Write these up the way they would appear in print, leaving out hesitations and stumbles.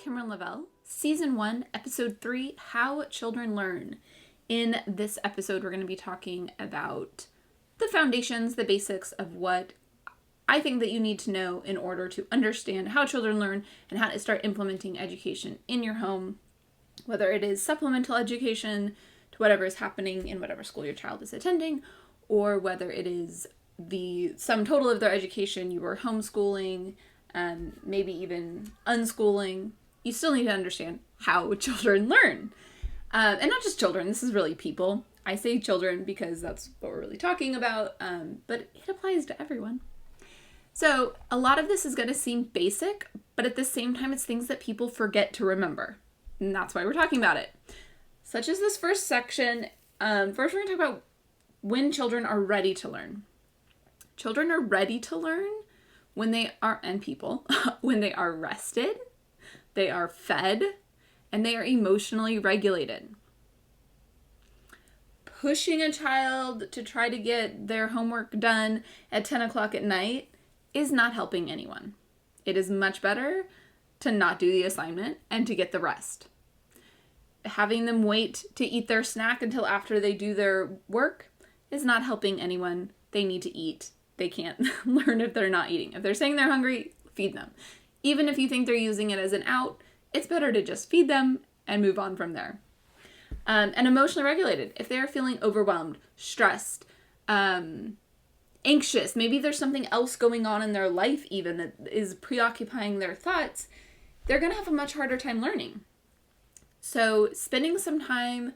Cameron Lavelle, Season 1, Episode 3, How Children Learn. In this episode, we're going to be talking about the foundations, the basics of what I think that you need to know in order to understand how children learn and how to start implementing education in your home, whether it is supplemental education to whatever is happening in whatever school your child is attending, or whether it is the sum total of their education, you are homeschooling, maybe even unschooling. You still need to understand how children learn. And not just children, this is really people. I say children because that's what we're really talking about, but it applies to everyone. So a lot of this is going to seem basic, but at the same time, it's things that people forget to remember. And that's why we're talking about it. Such as this first section, first we're going to talk about when children are ready to learn. Children are ready to learn when they are, and people, when they are rested, they are fed, and they are emotionally regulated. Pushing a child to try to get their homework done at 10 o'clock at night is not helping anyone. It is much better to not do the assignment and to get the rest. Having them wait to eat their snack until after they do their work is not helping anyone. They need to eat. They can't learn if they're not eating. If they're saying they're hungry, feed them. Even if you think they're using it as an out, it's better to just feed them and move on from there. And emotionally regulated. If they're feeling overwhelmed, stressed, anxious, maybe there's something else going on in their life even that is preoccupying their thoughts, they're going to have a much harder time learning. So spending some time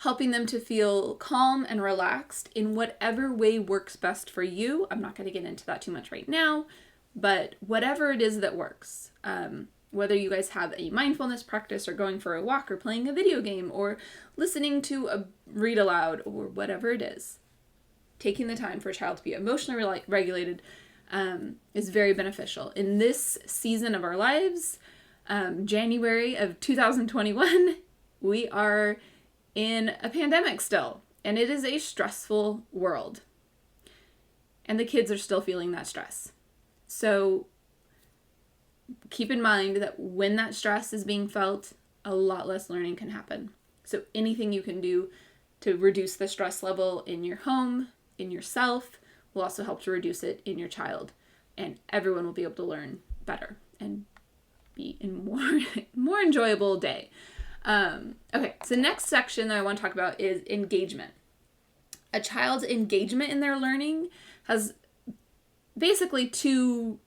helping them to feel calm and relaxed in whatever way works best for you. I'm not going to get into that too much right now, but whatever it is that works. Whether you guys have a mindfulness practice or going for a walk or playing a video game or listening to a read aloud or whatever it is. Taking the time for a child to be emotionally regulated is very beneficial. In this season of our lives, January of 2021, we are in a pandemic still, and it is a stressful world. And the kids are still feeling that stress. So keep in mind that when that stress is being felt, a lot less learning can happen. So anything you can do to reduce the stress level in your home, in yourself, will also help to reduce it in your child. And everyone will be able to learn better and be in more enjoyable day. Okay, so next section that I want to talk about is engagement. A child's engagement in their learning has basically two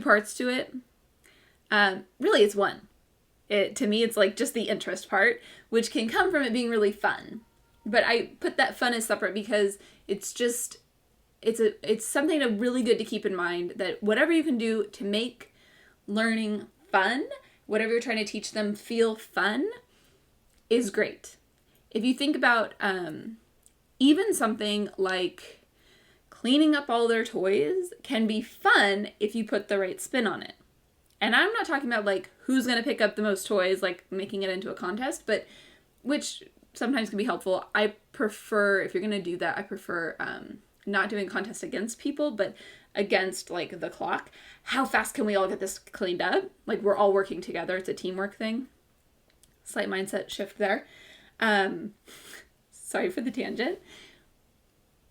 parts to it. Really, it's one. To me, it's like just the interest part, which can come from it being really fun. But I put that fun as separate because it's something really good to keep in mind that whatever you can do to make learning fun, whatever you're trying to teach them feel fun, is great. If you think about even something like cleaning up all their toys can be fun if you put the right spin on it. And I'm not talking about like who's going to pick up the most toys, like making it into a contest, but which sometimes can be helpful. I prefer, if you're going to do that, I prefer not doing a contest against people, but against like the clock. How fast can we all get this cleaned up? Like we're all working together. It's a teamwork thing. Slight mindset shift there. Sorry for the tangent.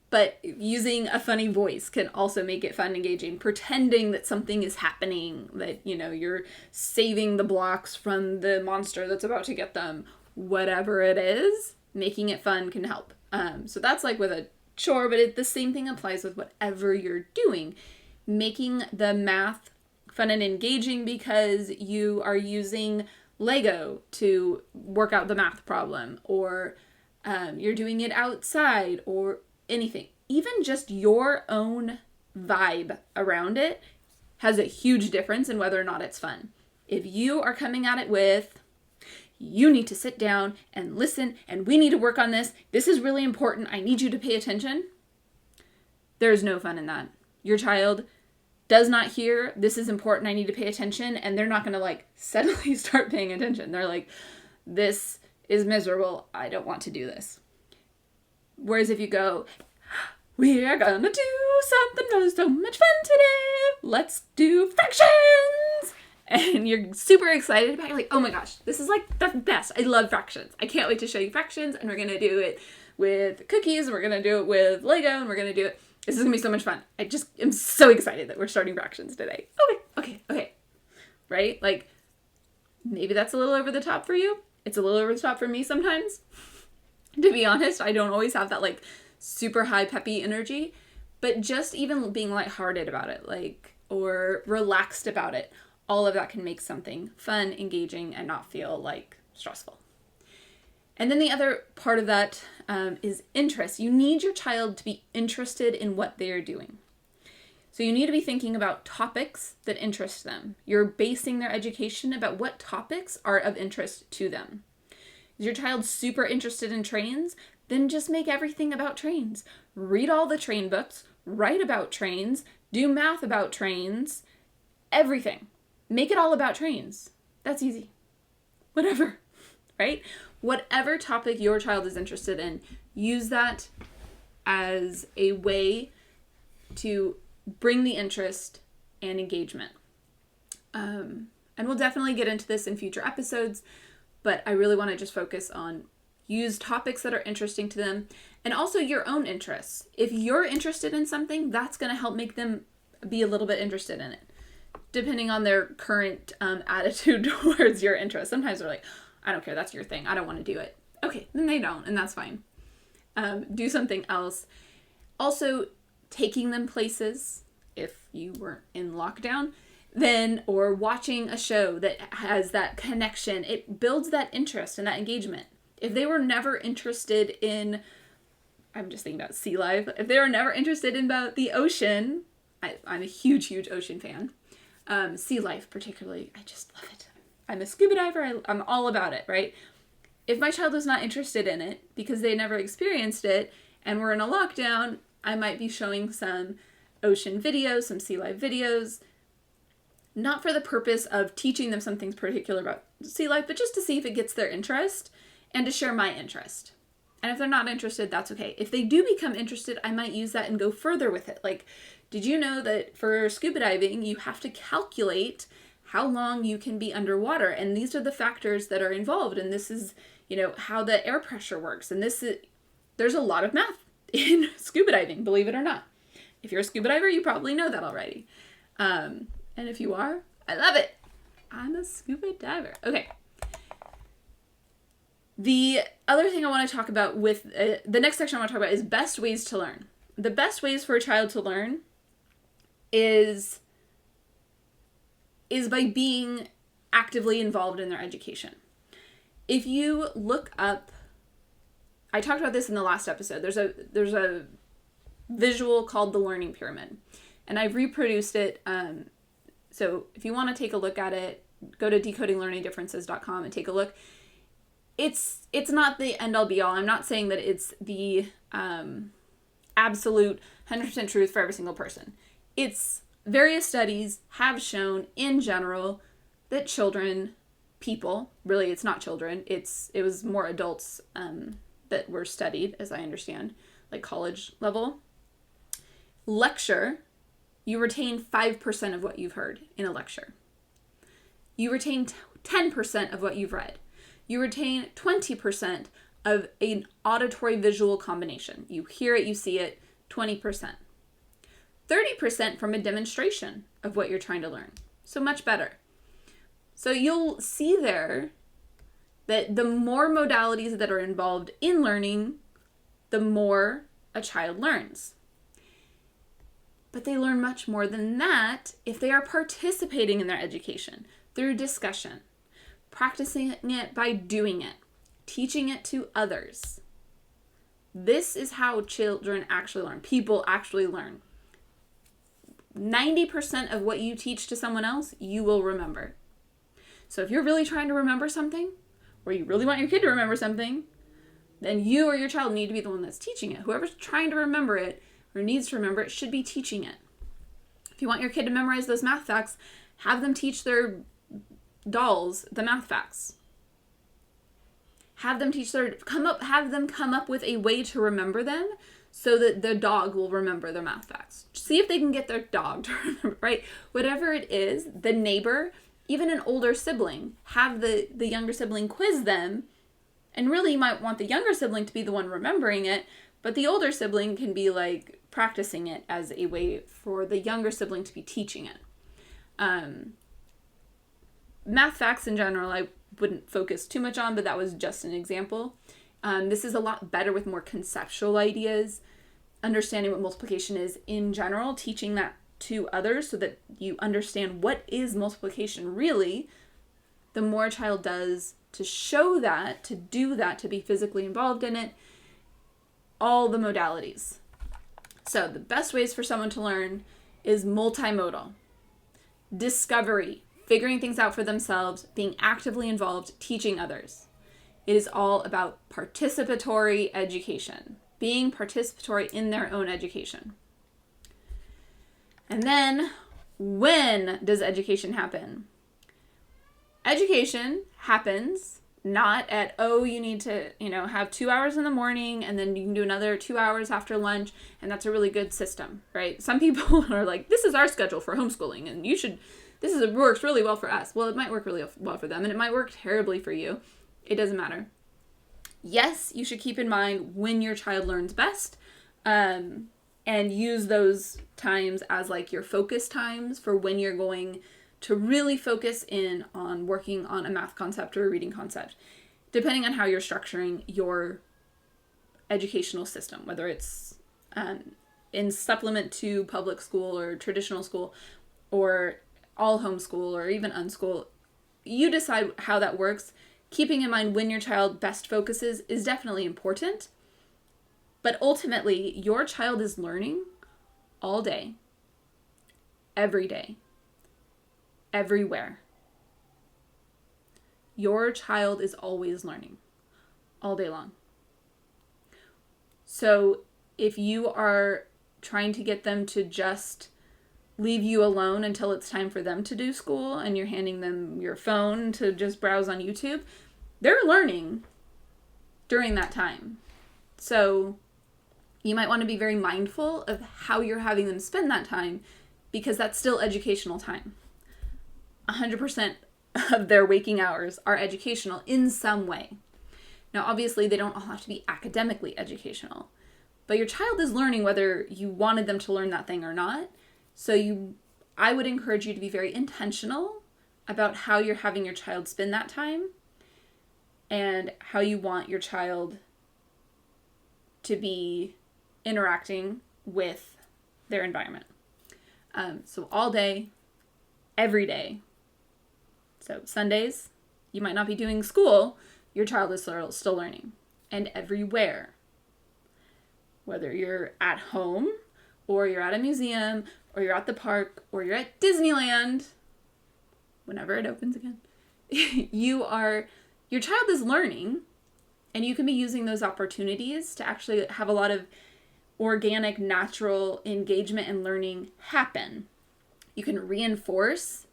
But using a funny voice can also make it fun and engaging. Pretending that something is happening, that, you're saving the blocks from the monster that's about to get them. Whatever it is, making it fun can help. So that's like with a chore, but the same thing applies with whatever you're doing. Making the math fun and engaging because you are using Lego to work out the math problem, or you're doing it outside, or anything. Even just your own vibe around it has a huge difference in whether or not it's fun. If you are coming at it with, you need to sit down and listen, and we need to work on this. This is really important. I need you to pay attention. There's no fun in that. Your child does not hear, this is important, I need to pay attention, and they're not going to like suddenly start paying attention. They're like, this is miserable. I don't want to do this. Whereas if you go, we are going to do something so much fun today. Let's do fractions. and you're super excited about it. You're like, oh my gosh, this is like the best. I love fractions. I can't wait to show you fractions, and we're going to do it with cookies, and we're going to do it with Lego, and we're going to do it. This is going to be so much fun. I just am so excited that we're starting fractions today. Okay. Right? Like, maybe that's a little over the top for you. It's a little over the top for me sometimes. To be honest, I don't always have that like super high peppy energy, but just even being lighthearted about it, like, or relaxed about it, all of that can make something fun, engaging, and not feel like stressful. And then the other part of that is interest. You need your child to be interested in what they are doing. So you need to be thinking about topics that interest them. You're basing their education about what topics are of interest to them. Is your child super interested in trains? Then just make everything about trains. Read all the train books, write about trains, do math about trains, everything. Make it all about trains. That's easy. Whatever, right? Whatever topic your child is interested in, use that as a way to bring the interest and engagement. And we'll definitely get into this in future episodes, but I really want to just focus on use topics that are interesting to them and also your own interests. If you're interested in something, that's going to help make them be a little bit interested in it, depending on their current attitude towards your interest. Sometimes they're like, I don't care, that's your thing, I don't want to do it. Okay, then they don't, and that's fine. Do something else. Also, taking them places, if you were in lockdown, then, or watching a show that has that connection, it builds that interest and that engagement. If they were never interested in, I'm just thinking about sea life, if they were never interested in about the ocean, I'm a huge ocean fan, sea life particularly, I just love it. I'm a scuba diver, I'm all about it, right? If my child was not interested in it because they never experienced it and we're in a lockdown, I might be showing some ocean videos, some sea life videos, not for the purpose of teaching them something particular about sea life, but just to see if it gets their interest and to share my interest. And if they're not interested, that's okay. If they do become interested, I might use that and go further with it. Like, did you know that for scuba diving, you have to calculate how long you can be underwater? And these are the factors that are involved. And this is, how the air pressure works. And there's a lot of math in scuba diving, believe it or not. If you're a scuba diver, you probably know that already. And if you are, I love it. I'm a scuba diver. Okay. The other thing I want to talk about with the next section I want to talk about is best ways to learn. The best ways for a child to learn is by being actively involved in their education. If you look up, I talked about this in the last episode. There's a visual called the learning pyramid, and I've reproduced it. So if you want to take a look at it, go to decodinglearningdifferences.com and take a look. It's not the end all be all. I'm not saying that it's the absolute 100% truth for every single person. It's various studies have shown in general that people, really it's not children, it was more adults that were studied, as I understand, like college level. Lecture, you retain 5% of what you've heard in a lecture. You retain 10% of what you've read. You retain 20% of an auditory visual combination. You hear it, you see it, 20%. 30% from a demonstration of what you're trying to learn. So much better. So you'll see there that the more modalities that are involved in learning, the more a child learns. But they learn much more than that if they are participating in their education through discussion, practicing it by doing it, teaching it to others. This is how children actually learn. People actually learn. 90% of what you teach to someone else, you will remember. So if you're really trying to remember something, or you really want your kid to remember something, then you or your child need to be the one that's teaching it. Whoever's trying to remember it or needs to remember it should be teaching it. If you want your kid to memorize those math facts, have them teach their dolls the math facts. Have them come up with a way to remember them so that the dog will remember their math facts. See if they can get their dog to remember, right? Whatever it is, the neighbor, even an older sibling, have the younger sibling quiz them. And really, you might want the younger sibling to be the one remembering it, but the older sibling can be like practicing it as a way for the younger sibling to be teaching it. Math facts in general, I wouldn't focus too much on, but that was just an example. This is a lot better with more conceptual ideas, understanding what multiplication is in general, teaching that to others so that you understand what is multiplication really. The more a child does to show that, to do that, to be physically involved in it, all the modalities. So the best ways for someone to learn is multimodal. Discovery, figuring things out for themselves, being actively involved, teaching others. It is all about participatory education, being participatory in their own education. And then, when does education happen? Education happens not at, you need to, have 2 hours in the morning and then you can do another 2 hours after lunch, and that's a really good system, right? Some people are like, this is our schedule for homeschooling and works really well for us. Well, it might work really well for them and it might work terribly for you. It doesn't matter. Yes, you should keep in mind when your child learns best, and use those times as like your focus times for when you're going to really focus in on working on a math concept or a reading concept, depending on how you're structuring your educational system, whether it's in supplement to public school or traditional school or all homeschool or even unschool. You decide how that works. Keeping in mind when your child best focuses is definitely important. But ultimately, your child is learning all day, every day, everywhere. Your child is always learning, all day long. So if you are trying to get them to just leave you alone until it's time for them to do school and you're handing them your phone to just browse on YouTube, they're learning during that time. So you might want to be very mindful of how you're having them spend that time, because that's still educational time. 100% of their waking hours are educational in some way. Now, obviously, they don't all have to be academically educational, but your child is learning whether you wanted them to learn that thing or not. So I would encourage you to be very intentional about how you're having your child spend that time and how you want your child to be interacting with their environment. So all day, every day. So Sundays, you might not be doing school, your child is still learning. And everywhere. Whether you're at home, or you're at a museum, or you're at the park, or you're at Disneyland, whenever it opens again, your child is learning, and you can be using those opportunities to actually have a lot of organic, natural engagement and learning happen. You can reinforce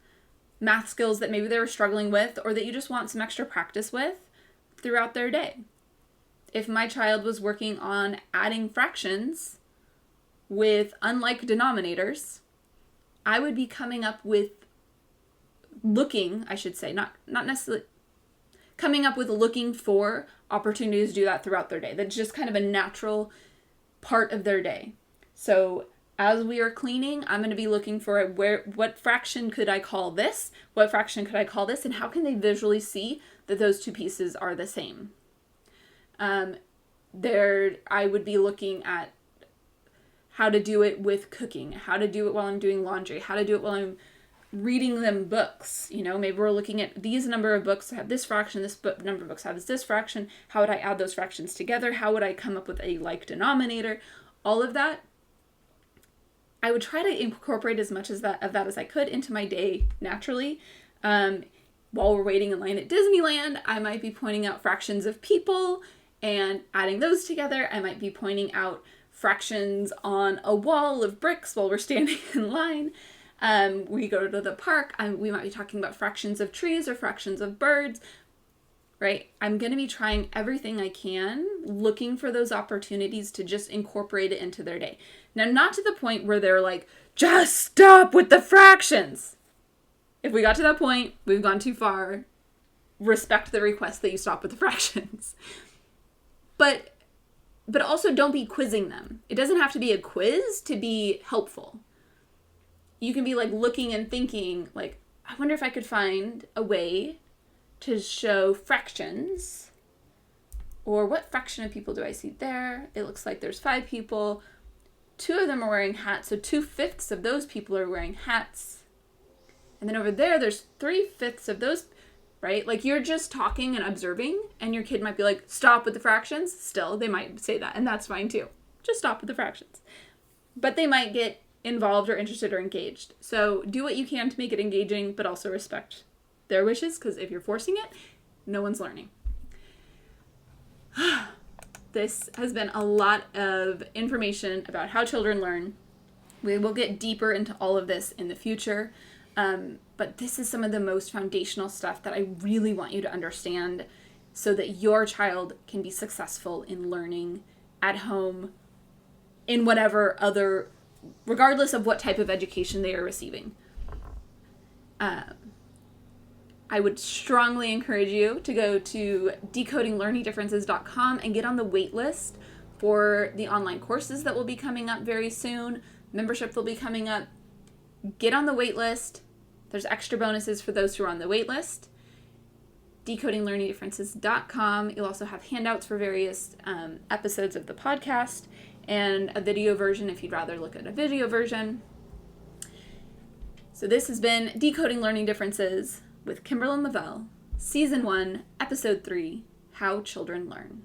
math skills that maybe they were struggling with or that you just want some extra practice with throughout their day. If my child was working on adding fractions with unlike denominators, I would be coming up with looking for opportunities to do that throughout their day. That's just kind of a natural part of their day. So as we are cleaning, I'm going to be looking for what fraction could I call this? What fraction could I call this? And how can they visually see that those two pieces are the same? I would be looking at how to do it with cooking, how to do it while I'm doing laundry, how to do it while I'm reading them books. Maybe we're looking at these number of books have this fraction, number of books have this fraction. How would I add those fractions together? How would I come up with a like denominator? All of that. I would try to incorporate as much of that as I could into my day naturally. While we're waiting in line at Disneyland, I might be pointing out fractions of people and adding those together. I might be pointing out fractions on a wall of bricks while we're standing in line. We go to the park, we might be talking about fractions of trees or fractions of birds, right? I'm going to be trying everything I can, looking for those opportunities to just incorporate it into their day. Now, not to the point where they're like, just stop with the fractions. If we got to that point, we've gone too far. Respect the request that you stop with the fractions. But also don't be quizzing them. It doesn't have to be a quiz to be helpful. You can be like looking and thinking like, I wonder if I could find a way to show fractions. Or what fraction of people do I see there? It looks like there's 5 people. 2 of them are wearing hats, so 2/5 of those people are wearing hats. And then over there's 3/5 of those, right? Like you're just talking and observing, and your kid might be like, stop with the fractions. Still, they might say that, and that's fine too. Just stop with the fractions. But they might get involved or interested or engaged. So do what you can to make it engaging, but also respect their wishes, because if you're forcing it, no one's learning. This has been a lot of information about how children learn. We will get deeper into all of this in the future, but this is some of the most foundational stuff that I really want you to understand so that your child can be successful in learning at home in whatever other, regardless of what type of education they are receiving. I would strongly encourage you to go to decodinglearningdifferences.com and get on the wait list for the online courses that will be coming up very soon. Membership will be coming up. Get on the wait list. There's extra bonuses for those who are on the wait list. Decodinglearningdifferences.com. You'll also have handouts for various episodes of the podcast and a video version if you'd rather look at a video version. So this has been Decoding Learning Differences with Kimberlyn Lavelle, Season 1, Episode 3, How Children Learn.